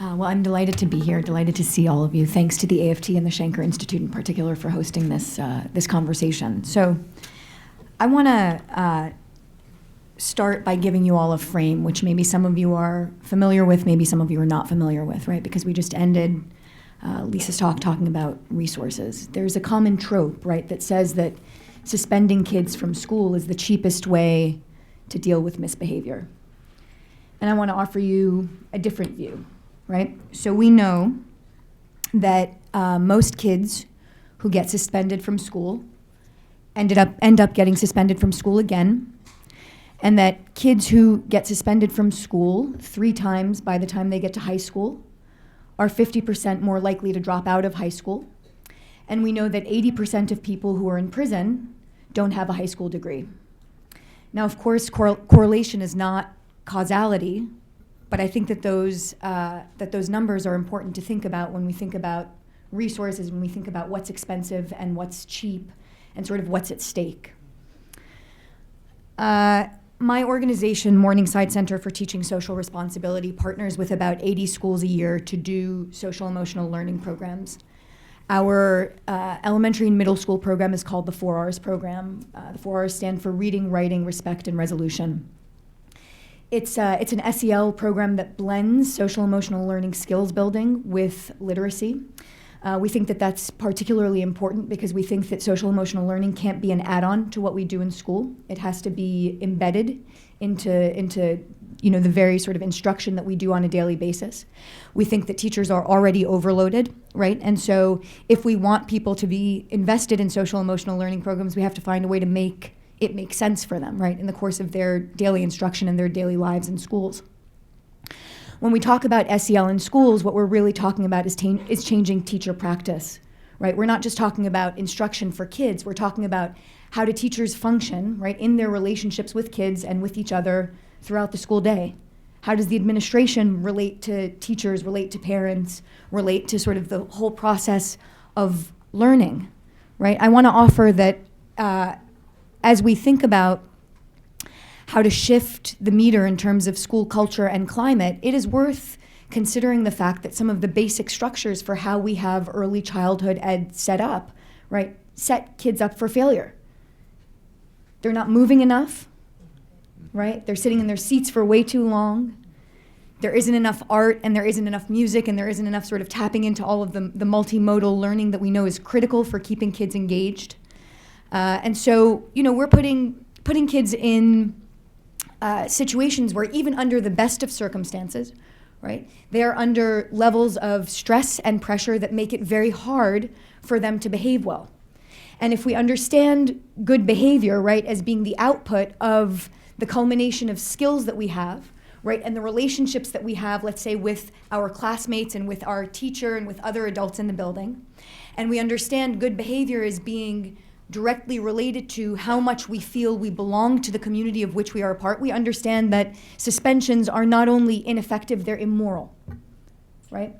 Well, I'm delighted to be here, delighted to see all of you. Thanks to the AFT and the Schenker Institute in particular for hosting this conversation. So I want to start by giving you all a frame, which maybe some of you are familiar with, maybe some of you are not familiar with, right? Because we just ended Lisa's talk talking about resources. There's a common trope, right, that says that suspending kids from school is the cheapest way to deal with misbehavior. And I want to offer you a different view, right? So we know that most kids who get suspended from school end up getting suspended from school again, and that kids who get suspended from school 3 times by the time they get to high school are 50% more likely to drop out of high school. And we know that 80% of people who are in prison don't have a high school degree. Now, of course, correlation is not causality, but I think that those numbers are important to think about when we think about resources, when we think about what's expensive and what's cheap, and sort of what's at stake. My organization, Morningside Center for Teaching Social Responsibility, partners with about 80 schools a year to do social emotional learning programs. Our elementary and middle school program is called the 4Rs program. The 4Rs stand for Reading, Writing, Respect, and Resolution. It's an SEL program that blends social emotional learning skills building with literacy. We think that that's particularly important because we think that social emotional learning can't be an add-on to what we do in school. It has to be embedded into the very sort of instruction that we do on a daily basis. We think that teachers are already overloaded, right? And so if we want people to be invested in social emotional learning programs, we have to find a way to make it make sense for them, right, in the course of their daily instruction and their daily lives in schools. When we talk about SEL in schools, what we're really talking about is changing teacher practice, right? We're not just talking about instruction for kids. We're talking about how do teachers function, right, in their relationships with kids and with each other throughout the school day. How does the administration relate to teachers, relate to parents, relate to sort of the whole process of learning, right? I want to offer that as we think about how to shift the meter in terms of school culture and climate, it is worth considering the fact that some of the basic structures for how we have early childhood ed set up, right, set kids up for failure. They're not moving enough, right? They're sitting in their seats for way too long. There isn't enough art, and there isn't enough music, and there isn't enough sort of tapping into all of the multimodal learning that we know is critical for keeping kids engaged. And so, we're putting kids in situations where even under the best of circumstances, right, they're under levels of stress and pressure that make it very hard for them to behave well. And if we understand good behavior, right, as being the output of the culmination of skills that we have, right, and the relationships that we have, let's say, with our classmates and with our teacher and with other adults in the building, and we understand good behavior as being directly related to how much we feel we belong to the community of which we are a part, we understand that suspensions are not only ineffective, they're immoral, right?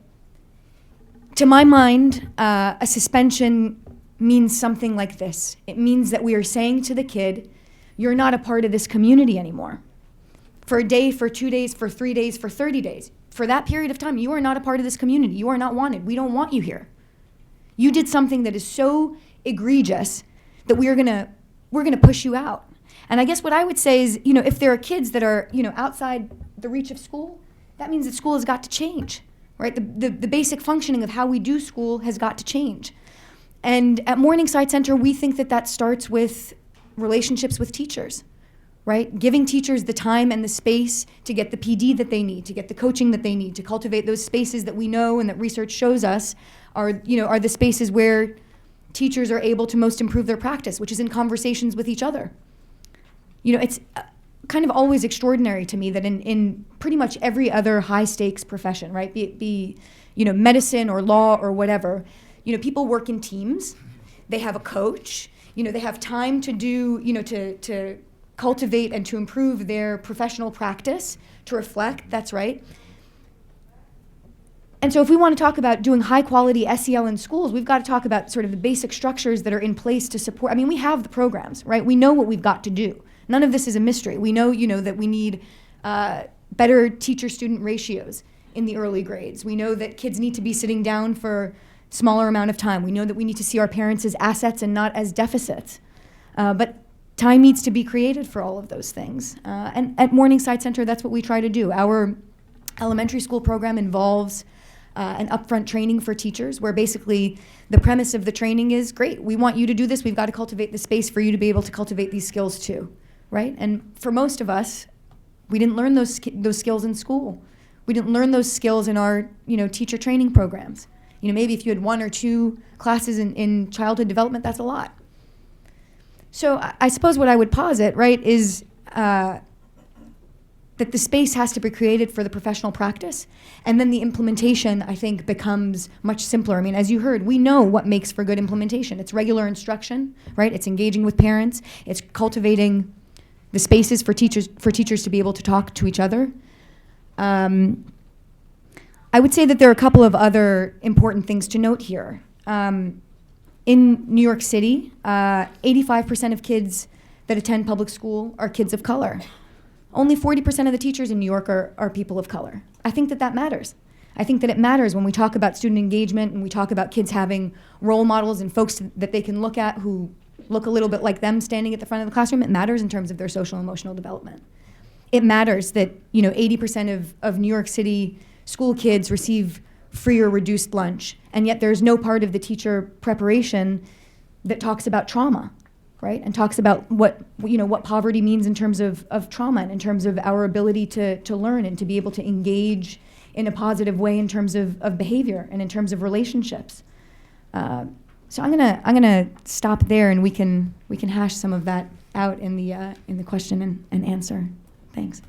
To my mind, a suspension means something like this. It means that we are saying to the kid, you're not a part of this community anymore. For a day, for 2 days, for 3 days, for 30 days. For that period of time, you are not a part of this community. You are not wanted. We don't want you here. You did something that is so egregious that we're gonna push you out. And I guess what I would say is, if there are kids that are, outside the reach of school, that means that school has got to change, right? The basic functioning of how we do school has got to change. And at Morningside Center, we think that starts with relationships with teachers, right? Giving teachers the time and the space to get the PD that they need, to get the coaching that they need, to cultivate those spaces that we know and that research shows us are the spaces where teachers are able to most improve their practice, which is in conversations with each other. It's kind of always extraordinary to me that in pretty much every other high-stakes profession, right, be it be medicine or law or whatever, people work in teams. They have a coach. They have time to do, to cultivate and to improve their professional practice, to reflect. That's right. And so if we want to talk about doing high-quality SEL in schools, we've got to talk about sort of the basic structures that are in place to support. I mean, we have the programs, right? We know what we've got to do. None of this is a mystery. We know, that we need better teacher-student ratios in the early grades. We know that kids need to be sitting down for smaller amount of time. We know that we need to see our parents as assets and not as deficits. But time needs to be created for all of those things. And at Morningside Center, that's what we try to do. Our elementary school program involves an upfront training for teachers, where basically the premise of the training is, great, we want you to do this, we've got to cultivate the space for you to be able to cultivate these skills too, right? And for most of us, we didn't learn those skills in school. We didn't learn those skills in our teacher training programs. Maybe if you had 1 or 2 classes in childhood development, that's a lot. So I suppose what I would posit, right, is that the space has to be created for the professional practice, and then the implementation, I think, becomes much simpler. I mean, as you heard, we know what makes for good implementation. It's regular instruction, right? It's engaging with parents. It's cultivating the spaces for teachers to be able to talk to each other. I would say that there are a couple of other important things to note here. In New York City, 85% of kids that attend public school are kids of color. Only 40% of the teachers in New York are people of color. I think that matters. I think that it matters when we talk about student engagement and we talk about kids having role models and folks that they can look at who look a little bit like them standing at the front of the classroom. It matters in terms of their social and emotional development. It matters that 80% of New York City school kids receive free or reduced lunch, and yet there's no part of the teacher preparation that talks about trauma, right? And talks about what poverty means in terms of trauma and in terms of our ability to learn and to be able to engage in a positive way in terms of behavior and in terms of relationships. So I'm gonna stop there, and we can hash some of that out in the question and answer. Thanks.